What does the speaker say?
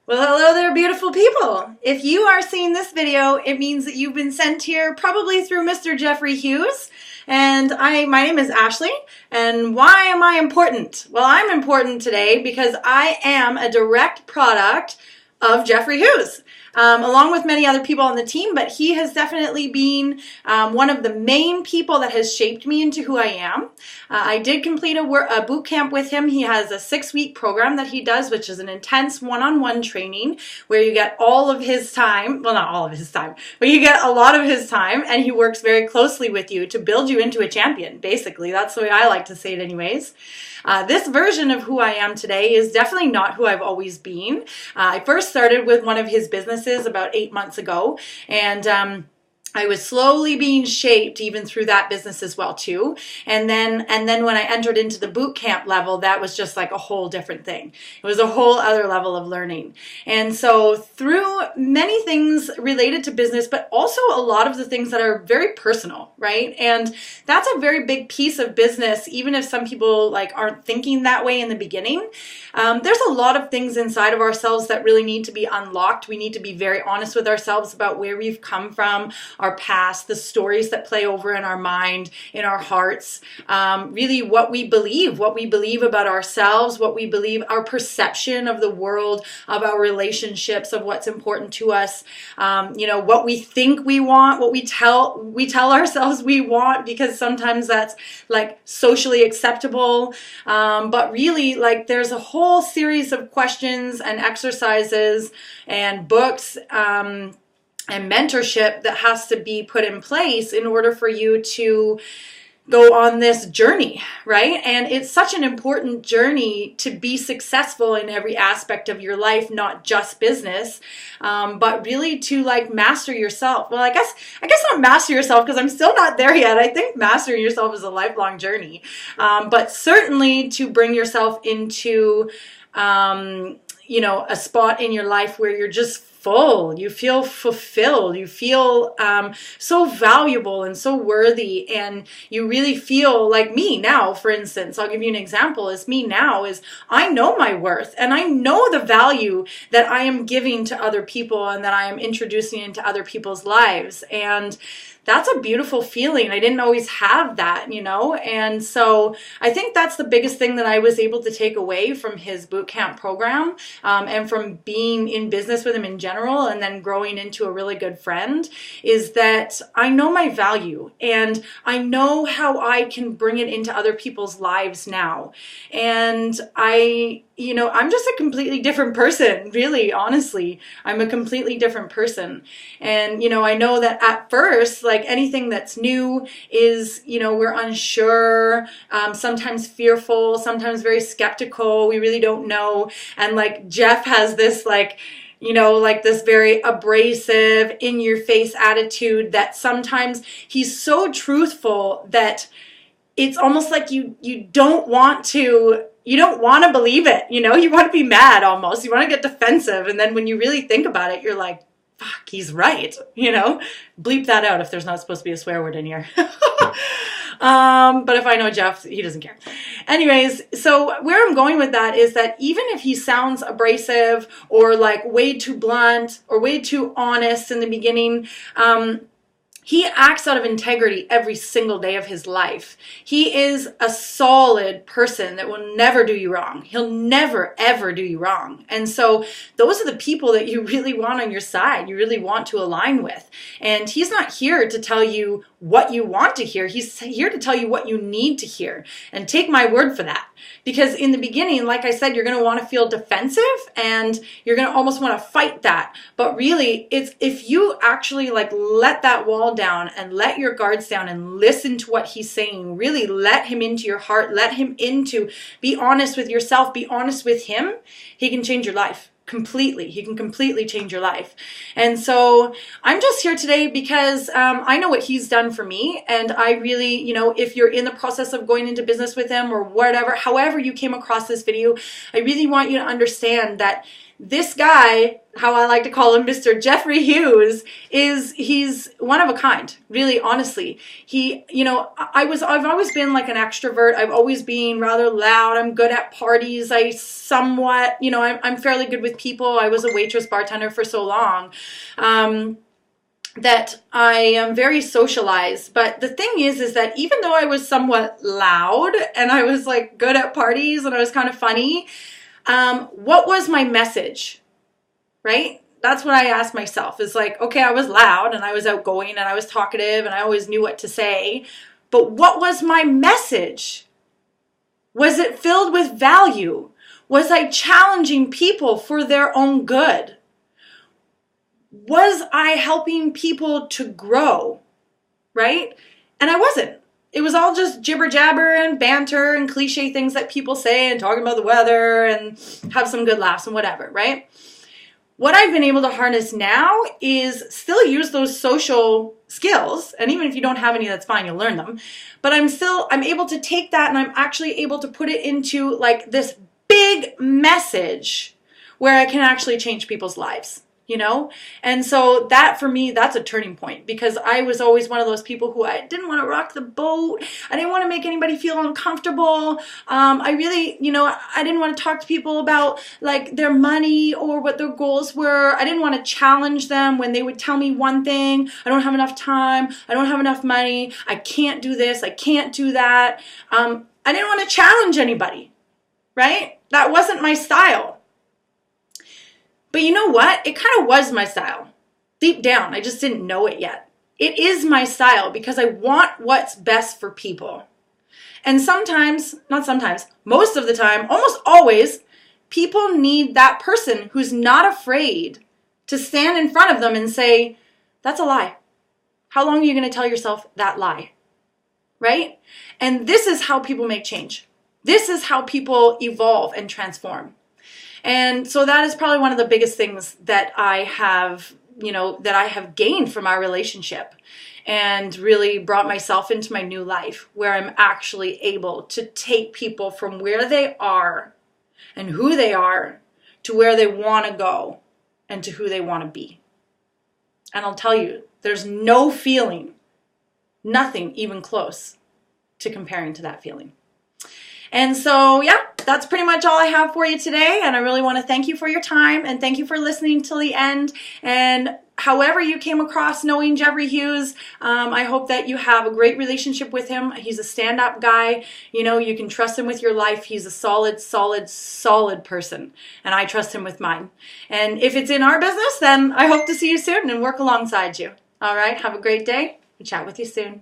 Well, hello there, beautiful people. If you are seeing this video, it means that you've been sent here probably through Mr. Geoffrey Hughes. And my name is Ashley. And why am I important? Well, I'm important today because I am a direct product of Geoffrey Hughes. Along with many other people on the team, but he has definitely been one of the main people that has shaped me into who I am. I did complete a boot camp with him. He has a 6-week program that he does, which is an intense one-on-one training where you get all of his time, well, not all of his time, but you get a lot of his time, and he works very closely with you to build you into a champion, basically. That's the way I like to say it anyways. This version of who I am today is definitely not who I've always been. I first started with one of his businesses about 8 months ago, and I was slowly being shaped even through that business as well too. And then when I entered into the boot camp level, that was just like a whole different thing. It was a whole other level of learning. And so through many things related to business, but also a lot of the things that are very personal, right? And that's a very big piece of business, even if some people like aren't thinking that way in the beginning. There's a lot of things inside of ourselves that really need to be unlocked. We need to be very honest with ourselves about where we've come from, our past, the stories that play over in our mind, in our hearts, really what we believe about ourselves, what we believe, our perception of the world, of our relationships, of what's important to us, what we think we want, what we tell ourselves we want, because sometimes that's like socially acceptable, but really like there's a whole series of questions and exercises and books and mentorship that has to be put in place in order for you to go on this journey, right? And it's such an important journey to be successful in every aspect of your life, not just business, but really to like master yourself. Well, I guess not master yourself because I'm still not there yet. I think mastering yourself is a lifelong journey, but certainly to bring yourself into a spot in your life where you're just full, you feel fulfilled, you feel so valuable and so worthy, and you really feel like me now, for instance. I'll give you an example. Is me now is I know my worth, and I know the value that I am giving to other people and that I am introducing into other people's lives. And that's a beautiful feeling. I didn't always have that, and so I think that's the biggest thing that I was able to take away from his bootcamp program, and from being in business with him in general, and then growing into a really good friend, is that I know my value, and I know how I can bring it into other people's lives now. And I'm just a completely different person, really, honestly. I'm a completely different person. And, I know that at first, like anything that's new is, we're unsure, sometimes fearful, sometimes very skeptical. We really don't know. And like Geoff has this this very abrasive, in-your-face attitude that sometimes he's so truthful that it's almost like you don't want to believe it, you want to be mad almost, you want to get defensive, and then when you really think about it, you're like, fuck, he's right, bleep that out if there's not supposed to be a swear word in here. But if I know Geoff, he doesn't care. Anyways, so where I'm going with that is that even if he sounds abrasive or like way too blunt or way too honest in the beginning, he acts out of integrity every single day of his life. He is a solid person that will never do you wrong. He'll never, ever do you wrong. And so those are the people that you really want on your side, you really want to align with. And he's not here to tell you what you want to hear. He's here to tell you what you need to hear. And take my word for that. Because in the beginning, like I said, you're going to want to feel defensive and you're going to almost want to fight that. But really, it's if you actually like let that wall down and let your guards down and listen to what he's saying, really let him into your heart, be honest with yourself, be honest with him, he can change your life. Completely. He can completely change your life. And so I'm just here today because I know what he's done for me. And I really, if you're in the process of going into business with him or whatever, however you came across this video, I really want you to understand that this guy, how I like to call him, Mr. Jeffrey Hughes, he's one of a kind, really, honestly. I've always been like an extrovert. I've always been rather loud. I'm good at parties. I'm fairly good with people. I was a waitress bartender for so long. That I am very socialized. But the thing is that even though I was somewhat loud and I was like good at parties and I was kind of funny, what was my message, right? That's what I asked myself. Is like, okay, I was loud and I was outgoing and I was talkative and I always knew what to say. But what was my message? Was it filled with value? Was I challenging people for their own good? Was I helping people to grow, right? And I wasn't. It was all just jibber jabber and banter and cliche things that people say and talking about the weather and have some good laughs and whatever, right? What I've been able to harness now is still use those social skills. And even if you don't have any, that's fine, you'll learn them. But I'm able to take that and I'm actually able to put it into like this big message where I can actually change people's lives. And so that for me, that's a turning point, because I was always one of those people who I didn't want to rock the boat. I didn't want to make anybody feel uncomfortable. I really, I didn't want to talk to people about like their money or what their goals were. I didn't want to challenge them when they would tell me one thing. I don't have enough time. I don't have enough money. I can't do this. I can't do that. I didn't want to challenge anybody, right? That wasn't my style. But you know what? It kind of was my style. Deep down, I just didn't know it yet. It is my style because I want what's best for people. And most of the time, almost always, people need that person who's not afraid to stand in front of them and say, that's a lie. How long are you going to tell yourself that lie? Right? And this is how people make change. This is how people evolve and transform. And so that is probably one of the biggest things that I have, gained from our relationship, and really brought myself into my new life where I'm actually able to take people from where they are and who they are to where they want to go and to who they want to be. And I'll tell you, there's no feeling, nothing even close to comparing to that feeling. And so, yeah, that's pretty much all I have for you today. And I really want to thank you for your time and thank you for listening till the end. And however you came across knowing Jeffrey Hughes, I hope that you have a great relationship with him. He's a stand-up guy. You can trust him with your life. He's a solid person. And I trust him with mine. And if it's in our business, then I hope to see you soon and work alongside you. All right, have a great day. I'll chat with you soon.